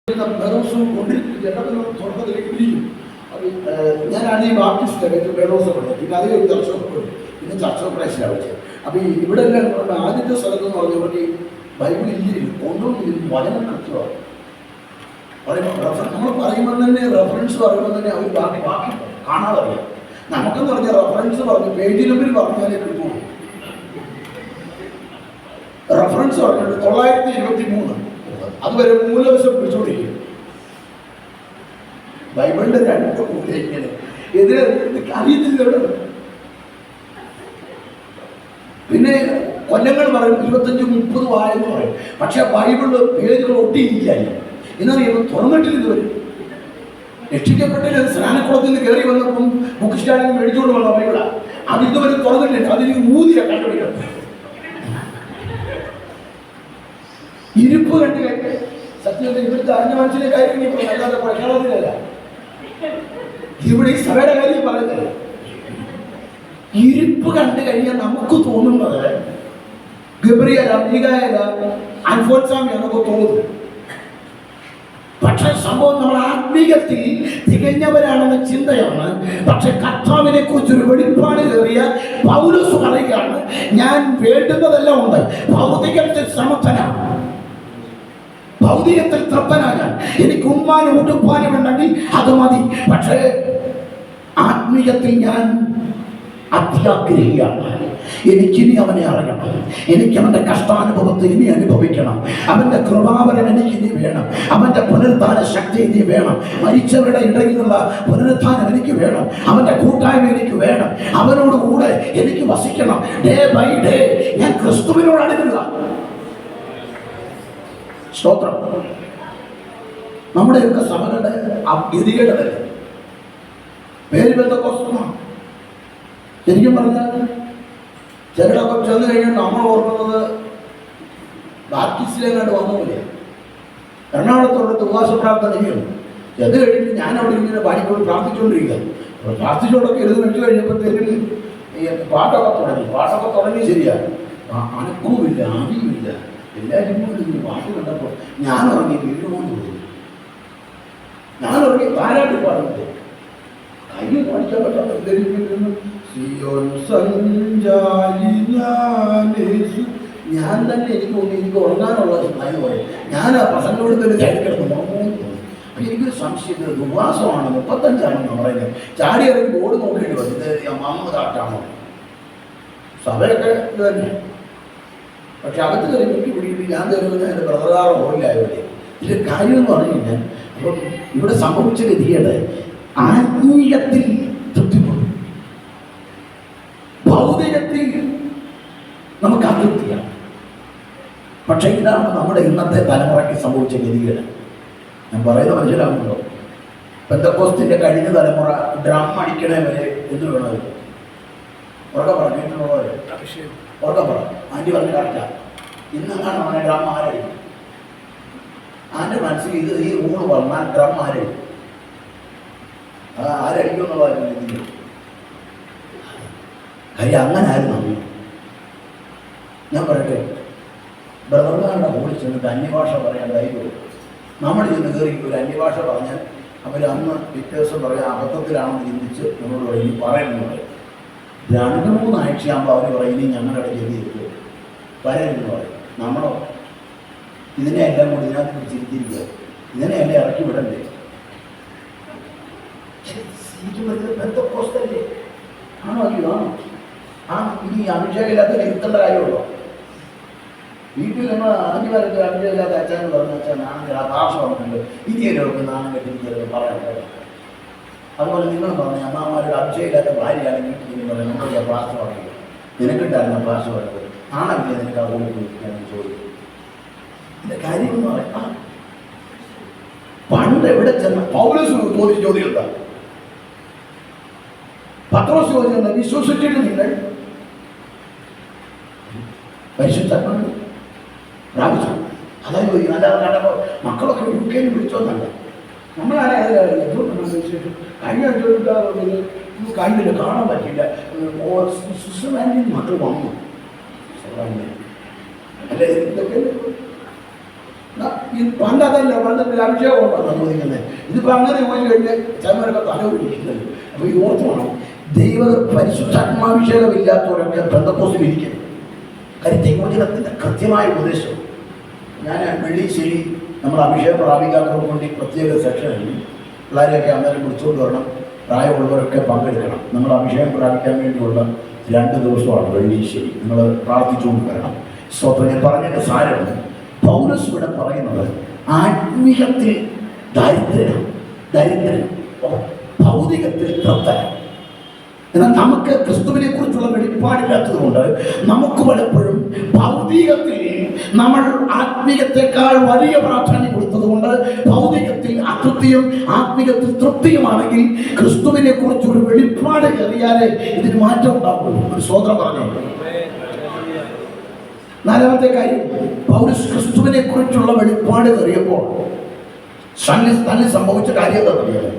ബെറോസും കൊണ്ടിരിക്കും എല്ലാവരും തുടക്കത്തിലേക്ക് പിരിക്കും. അത് ഞാനാണ് ഈ ബാപ്റ്റിസ്റ്റ് ബെറോസ് പറഞ്ഞത്. പിന്നെ അത് കഴിഞ്ഞ് ചർച്ച പിന്നെ ചർച്ച പ്രശ്നമായിട്ട്. അപ്പം ഇവിടെ എല്ലാം ആദ്യത്തെ സ്ഥലത്ത് എന്ന് പറഞ്ഞവർക്ക് ഈ ബൈബിൾ ഇല്ലില്ല, ഒന്നും വചനം കൃത്യമാണ്. നമ്മൾ പറയുമ്പോൾ തന്നെ റെഫറൻസ് പറയുമ്പോൾ തന്നെ അവർ ബാക്കി കാണാതെ അറിയാം. നമുക്കെന്ന് പറഞ്ഞാൽ റെഫറൻസ് പറഞ്ഞു പേജ് നമ്പർ പറഞ്ഞാലേ കിട്ടുള്ളൂ. റെഫറൻസ് പറഞ്ഞിട്ട് 923 അതുവരെ മൂലവശം പിടിച്ചോണ്ടിരിക്കും. ബൈബിളിന്റെ 2 മൂലയിങ്ങനെ എതിരെ അറിയത്തില്ല. പിന്നെ കൊല്ലങ്ങൾ പറയും 25-30 വായെന്ന് പറയും. പക്ഷെ ബൈബിളിൽ പേജുകൾ ഒട്ടിയിരിക്കുകയായി. എന്നറിയുമ്പോൾ തുറന്നിട്ടില്ല ഇതുവരെ. രക്ഷിക്കപ്പെട്ടില്ല. സ്നാനക്കുളത്തിൽ നിന്ന് കയറി വന്നപ്പം ബുക്ക് സ്റ്റാൻഡിൽ മേടിച്ചുകൊണ്ട് വന്ന ബൈബിള അത് ഇതുവരെ തുറന്നിട്ടില്ല. അതിന് ഊതിയ കണ്ടുപിടിക്കണം. ഇരിപ്പ് കണ്ടു കഴിഞ്ഞ് സത്യത്തിൽ ഇവിടുത്തെ അന്യ മനുഷ്യന്റെ കാര്യം അല്ലാതെ കേരളത്തിലല്ല, ഇവിടെ ഈ സഭയുടെ കാര്യം പറയുന്നത്. ഇരിപ്പ് കണ്ടു കഴിഞ്ഞാൽ നമുക്ക് തോന്നുന്നത് ഗബ്രിയേൽ, മീഖായേൽ, അൽഫോൻസാമി എന്നൊക്കെ തോന്നും. പക്ഷെ സംഭവം നമ്മൾ ആത്മീയത്തിൽ തികഞ്ഞവരാണെന്ന ചിന്തയാണ്. പക്ഷെ കർത്താവിനെ കുറിച്ചൊരു വെളിപ്പാട് കയറിയ പൗലോസ് പറയുകയാണ്, ഞാൻ വേണ്ടുന്നതെല്ലാം ഉണ്ട്, ഭൗതികത്തിൽ സമർത്ഥനാണ്, ഭൗതികത്തിൽ തൃപ്തനാകാൻ എനിക്ക് ഉമ്മാനും ഉടുപ്പാനും ഉണ്ടെങ്കിൽ അത് മതി. പക്ഷേ ആത്മീയത്തിൽ ഞാൻ അത്യാഗ്രഹിയാണ്. എനിക്കിനി അവനെ അറിയണം, എനിക്ക് അവൻ്റെ കഷ്ടാനുഭവത്തെ ഇനി അനുഭവിക്കണം, അവൻ്റെ കൃപാവരം എനിക്കിനി വേണം, അവൻ്റെ പുനരുദ്ധാന ശക്തി ഇനി വേണം, മരിച്ചവരുടെ ഇടയിൽ നിന്നുള്ള പുനരുദ്ധാനം എനിക്ക് വേണം, അവൻ്റെ കൂട്ടായ്മ എനിക്ക് വേണം, അവനോട് കൂടെ എനിക്ക് വസിക്കണം. ഡേ ബൈ ഡേ ഞാൻ ക്രിസ്തുവിനോട് അടുക്കുക. സ്തോത്രം. നമ്മുടെയൊക്കെ സഭകളുടെ ഗതികേട് പേര് ബന്ധക്കോസ്തമാണ്. ശരിക്കും പറഞ്ഞാൽ ചിലടൊക്കെ ചെന്ന് കഴിഞ്ഞാൽ നമ്മൾ ഓർക്കുന്നത് ബാപ്റ്റിസ്റ്റിലെങ്ങാണ്ട് വന്ന പോലെ. എറണാകുളത്തോടെ ഉപവാസ പ്രാർത്ഥനയും ചെന്ന് കഴിഞ്ഞിട്ട് ഞാൻ അവിടെ ഇങ്ങനെ പാടിക്കൊണ്ട് പ്രാർത്ഥിച്ചുകൊണ്ടിരിക്കുക. പ്രാർത്ഥിച്ചുകൊണ്ടൊക്കെ എഴുതി വെച്ച് കഴിഞ്ഞപ്പോഴത്തേക്കും പാട്ടൊക്കെ തുടങ്ങി. ശരിയാണ്, അനക്കവുമില്ല, ആവിയുമില്ല. എല്ലാവരും കൂടി പാട്ട് കണ്ടപ്പോൾ ഞാൻ ഉറങ്ങി വീഴുമോന്ന് തോന്നി. ഞാൻ ഉറങ്ങി താരാട്ട് പാടുന്നത് കയ്യിൽ പഠിക്കാൻ പറ്റാത്ത ഞാൻ തന്നെ എനിക്ക് തോന്നി എനിക്ക് ഉറങ്ങാനുള്ള ഭയം പറയും. ഞാൻ ആ പ്രസംഗോട് തന്നെ ചാടിക്കിടന്ന് ഉറങ്ങുമെന്ന് തോന്നി. അപ്പം എനിക്കൊരു സംശയം, ഉപവാസമാണ് 35ആണെന്ന് പറയുന്നത്. ചാടി ഇറങ്ങി ബോർഡ് നോക്കേണ്ടി വരും, ഇത് മമ്മതാട്ടാണോ. സഭയൊക്കെ ഇത് തന്നെ. പക്ഷെ അകത്ത് കയറി എനിക്ക് പിടിയിട്ട് ഞാൻ തരുന്നത് എൻ്റെ ബ്രദറാറോ ഹോളിലായവരെ. ഇതിൻ്റെ കാര്യം എന്ന് പറഞ്ഞു കഴിഞ്ഞാൽ അപ്പം ഇവിടെ സംഭവിച്ച ഗതികേട് ആത്മീയത്തിൽ തൃപ്തിപ്പെടും, ഭൗതികത്തിൽ നമുക്ക് അതൃപ്തിയാണ്. പക്ഷെ ഇതാണ് നമ്മുടെ ഇന്നത്തെ തലമുറയ്ക്ക് സംഭവിച്ച ഗതികേട്. ഞാൻ പറയുന്ന മനസ്സിലാകുന്നുണ്ടോ? പെന്തക്കോസ്തിൻ്റെ കഴിഞ്ഞ തലമുറ ഡ്രം അടിക്കണേ വരെ എന്ന് വേണമായിരുന്നു. ഉറക്കെ പറഞ്ഞിട്ടുള്ളവർ ഉറക്കെ പറ. ആൻറ്റി പറഞ്ഞ കറക്റ്റാ. ഇന്നെങ്ങാണ് അവനെ ഡ്രം ആരടിക്കും. ആൻ്റെ മനസ്സിൽ ഇത് ഈ റൂള് പറഞ്ഞാൽ ഡ്രം ആരടിക്കും, ആരടിക്കും എന്നുള്ളതായിരുന്നു. കാര്യം അങ്ങനെ ആയിരുന്നു. ഞാൻ പറയട്ടെ, ബ്രദർമാരുടെ കൂടി ചെന്നിട്ട് അന്യഭാഷ പറയാൻ ധൈര്യം. നമ്മൾ ചെന്ന് കയറി ഒരു അന്യഭാഷ പറഞ്ഞാൽ അവർ അന്ന് പിറ്റേ ദിവസം പറയാൻ അബദ്ധത്തിലാണെന്ന് ചിന്തിച്ച് നമ്മളോട് പറയും പറയുന്നു പറയും. 2-3 ആഴ്ചയാകുമ്പോൾ അവർ പറയും ഇനി ഞങ്ങളുടെ ചെയ്തിരിക്കും വരരുതെന്ന് പറയും. നമ്മളോ ഇതിനെ എല്ലാം കൂടി ഇതിനകത്ത് പിടിച്ചിരിക്കുക, ഇതിനെ എല്ലാം ഇറക്കി വിടണ്ടേ. ബന്ധക്കോസ്തല്ലേ ആണോ? അയ്യോ ആണോ? ആ ഇനി അഭിഷേകമില്ലാത്ത ഇരുത്തേണ്ട കാര്യമുള്ളൂ. വീട്ടിൽ നമ്മൾ ആദ്യകാലത്ത് അഭിഷേകമില്ലാത്ത അച്ഛൻ പറഞ്ഞ അച്ഛൻ ആണെങ്കിൽ ആ ഭാഷ പറഞ്ഞിട്ടുണ്ട്. ഇന്ത്യയിലൊക്കെ നാണം കെട്ടിരിക്കുന്നത് പറയാൻ കഴിയും. അതുപോലെ നിങ്ങൾ പറഞ്ഞ അമ്മമാരുടെ അഭിഷേകമില്ലാത്ത ഭാര്യയാണെങ്കിൽ വീട്ടിൽ പറയാം നമ്മുടെ ഭാഷ പറയുക. നിനക്കിട്ടായിരുന്നു ഭാഷ പറയുന്നത് ആണെങ്കിൽ നിനക്ക് ആ കൂടി ഞാൻ ചോദിക്കും. ഇതിൻ്റെ കാര്യം എന്ന് പറയാം. പണ്ട് എവിടെ ചെന്ന പൗലോസ് ചോദിച്ച ചോദ്യം എന്താ? പത്രോസ് ചോദിച്ചെന്താ? വിശ്വസിച്ചിട്ട് നിങ്ങൾ പരിശുദ്ധാത്മാവ് പ്രാപിച്ചു. അതായത് അല്ലാതെ കണ്ടപ്പോൾ മക്കളൊക്കെ UK വിളിച്ചോന്നല്ല. നമ്മളാരും വിശേഷം കഴിഞ്ഞ കഴിഞ്ഞില്ല, കാണാൻ പറ്റില്ല. സ്വിറ്റ്സർലാൻഡിൽ മക്കൾ വന്നു. അല്ലെ ഇതൊക്കെ പണ്ട് അതല്ല, പണ്ട് അഭിഷേകം കൊണ്ടാണ് ചോദിക്കുന്നത്. ഇതിപ്പോൾ അങ്ങനെ ചോദിച്ചു കഴിഞ്ഞാൽ ചിലവരൊക്കെ തല ഒഴിക്കുന്നത്. അപ്പോൾ ഇത് ഓർത്ത് വേണം, ദൈവ പരിശുദ്ധാത്മാഭിഷേകം ഇല്ലാത്തവരൊക്കെ ബന്ധക്കോസിൽ ഇരിക്കുന്നു. കരുത്തിമോചനത്തിൻ്റെ കൃത്യമായ ഉപദേശം. ഞാൻ വെള്ളിശ്ശേരി നമ്മൾ അഭിഷേകം പ്രാപിക്കാത്തവർക്ക് വേണ്ടി പ്രത്യേക സെക്ഷനിൽ പിള്ളേരെയൊക്കെ അന്നേരം വിളിച്ചുകൊണ്ട് വരണം. പ്രായമുള്ളവരൊക്കെ പങ്കെടുക്കണം. നമ്മൾ അഭിഷേകം പ്രാപിക്കാൻ വേണ്ടിയുള്ള 2 ദിവസമാണ് വെള്ളിശ്ശേരി. നിങ്ങൾ പ്രാർത്ഥിച്ചുകൊണ്ട് വരണം. സ്വന്തം ഞാൻ പറഞ്ഞതിൻ്റെ സാരമാണ്. പൗലോസ് ഇവിടെ പറയുന്നത് ആത്മീയത്തിൽ ദരിദ്രൻ, ഭൗതികത്തിൽ തൃപ്തൻ. എന്നാൽ നമുക്ക് ക്രിസ്തുവിനെ കുറിച്ചുള്ള വെളിപ്പാടില്ലാത്തത് കൊണ്ട് നമുക്ക് പലപ്പോഴും ഭൗതികത്തിൽ നമ്മൾ ആത്മീയത്തെക്കാൾ വലിയ പ്രാധാന്യം കൊടുത്തത് കൊണ്ട് ഭൗതികത്തിൽ അതൃപ്തിയും ആത്മീയത്തിൽ തൃപ്തിയുമാണെങ്കിൽ ക്രിസ്തുവിനെ കുറിച്ചൊരു വെളിപ്പാട് കയറിയാലേ ഇതിന് മാറ്റം ഉണ്ടാകുള്ളൂ. ഒരു സ്വതന്ത്രം പറഞ്ഞു. 4-ാമത്തെ കാര്യം, പൗലോസ് ക്രിസ്തുവിനെ കുറിച്ചുള്ള വെളിപ്പാട് കയറിയപ്പോൾ തന്നെ സംഭവിച്ച കാര്യം എന്താ പറയുക?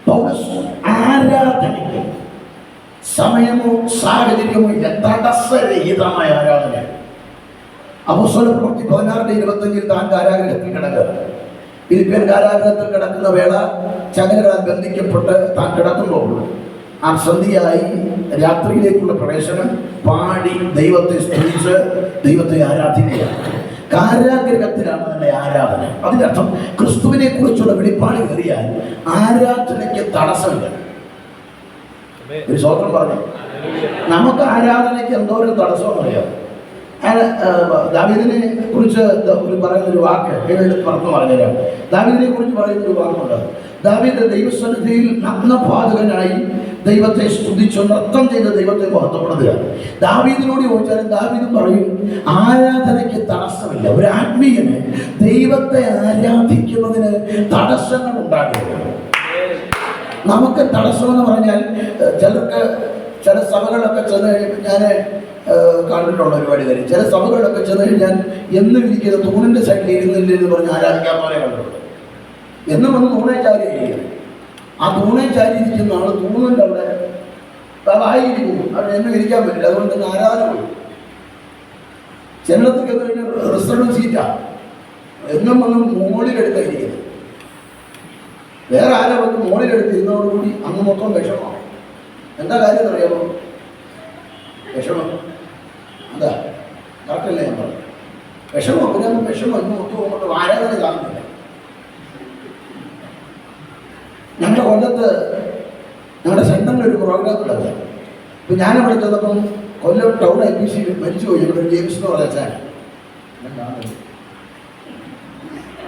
പൗലോസ് ആരാധനയ്ക്ക് സമയമോ സാഹചര്യമോ ഇല്ല, തടസ്സരഹിതമായ ആരാധന. അപ്പോസ്തല പ്രവൃത്തി 16:25 താൻ കാരാഗ്രഹത്തിൽ കിടക്കുക. ഫിലിപ്പിയൻ കാരാഗ്രഹത്തിൽ കിടക്കുന്ന വേള ചങ്ങലകളാൽ ബന്ധിക്കപ്പെട്ട് താൻ കിടക്കുമ്പോൾ ആ സന്ധിയായി രാത്രിയിലേക്കുള്ള പ്രവേശനം, പാടി ദൈവത്തെ സ്തുതിച്ച് ദൈവത്തെ ആരാധിക്കുകയാണ്. കാരാഗ്രഹത്തിലാണ് തന്നെ ആരാധന. അതിനർത്ഥം ക്രിസ്തുവിനെ കുറിച്ചുള്ള വെളിപ്പാട് കയറിയാൽ ആരാധനയ്ക്ക് തടസ്സമില്ല. ഒരു സ്വതന്ത്രം പറഞ്ഞു. നമുക്ക് ആരാധനയ്ക്ക് എന്തോരം തടസ്സമെന്ന് അറിയാം. ദാവീദിനെ കുറിച്ച് പറയുന്നൊരു വാക്ക് എടുത്ത് പറഞ്ഞുതരാം. ദാവീദിനെ കുറിച്ച് പറയുന്നൊരു വാക്കുണ്ട്. ദാവീദ് ദൈവസന്നിധിയിൽ നഗ്നപാതകനായി ദൈവത്തെ സ്തുതിച്ച് നൃത്തം ചെയ്ത് ദൈവത്തെ മഹത്വപ്പെടുത്തുക. ദാവീദിനോട് ചോദിച്ചാലും ദാവീദ് പറയും ആരാധനയ്ക്ക് തടസ്സമില്ല. ഒരു ആത്മീയന് ദൈവത്തെ ആരാധിക്കുന്നതിന് തടസ്സങ്ങൾ ഉണ്ടാകില്ല. നമുക്ക് തടസ്സമെന്ന് പറഞ്ഞാൽ ചിലർക്ക് ചില സഭകളിലൊക്കെ ചെന്ന് കഴിയുമ്പോൾ ഞാൻ കണ്ടിട്ടുള്ള ഒരുപാട് കാര്യം. ചില സഭകളിലൊക്കെ ചെന്ന് കഴിഞ്ഞാൽ എന്നും ഇരിക്കുന്ന തൂണിൻ്റെ സൈഡിൽ ഇരുന്നില്ല എന്ന് പറഞ്ഞ് ആരാധിക്കാൻ പോലെ കണ്ടിട്ടുണ്ട്. എന്നും വന്ന് തൂണേ ചാരി ഇരിക്കുന്നത്. ആ തൂണേ ചാരി ഇരിക്കുന്ന ആൾ തൂണിൻ്റെ അവിടെ ആയിരിക്കും. അവിടെ എന്നും ഇരിക്കാൻ പറ്റില്ല. അതുകൊണ്ട് തന്നെ ആരാധന പോയി. ചിലടത്തൊക്കെ കഴിഞ്ഞാൽ റിസർവ് സീറ്റാണ്. എന്നും വന്ന് മുകളിലെടുത്തായിരിക്കുന്നത്. വേറെ ആരെ വന്ന് മുകളിലെടുത്ത് ഇരുന്നതോടുകൂടി അന്ന് മൊത്തം വിഷമമാണ്. എന്താ കാര്യം എന്നറിയാമോ? വിഷമം എന്താ കറക്റ്റല്ലേ ഞാൻ പറഞ്ഞു? വിഷമം പിന്നെ വിഷമം ഇന്ന് മൊത്തം കൊണ്ട് ആരാധന കാണുന്നില്ല. ഞങ്ങളുടെ കൊല്ലത്ത് ഞങ്ങളുടെ സെൻറ്ററിൽ ഒരു പ്രോഗ്രാം നടക്കുക. ഇപ്പം ഞാനവിടെ ചെന്നപ്പം കൊല്ലം ടൗൺ IPC മരിച്ചുപോയി. ഇവിടെ ജെയിംസ് എന്ന് പറഞ്ഞ അച്ഛൻ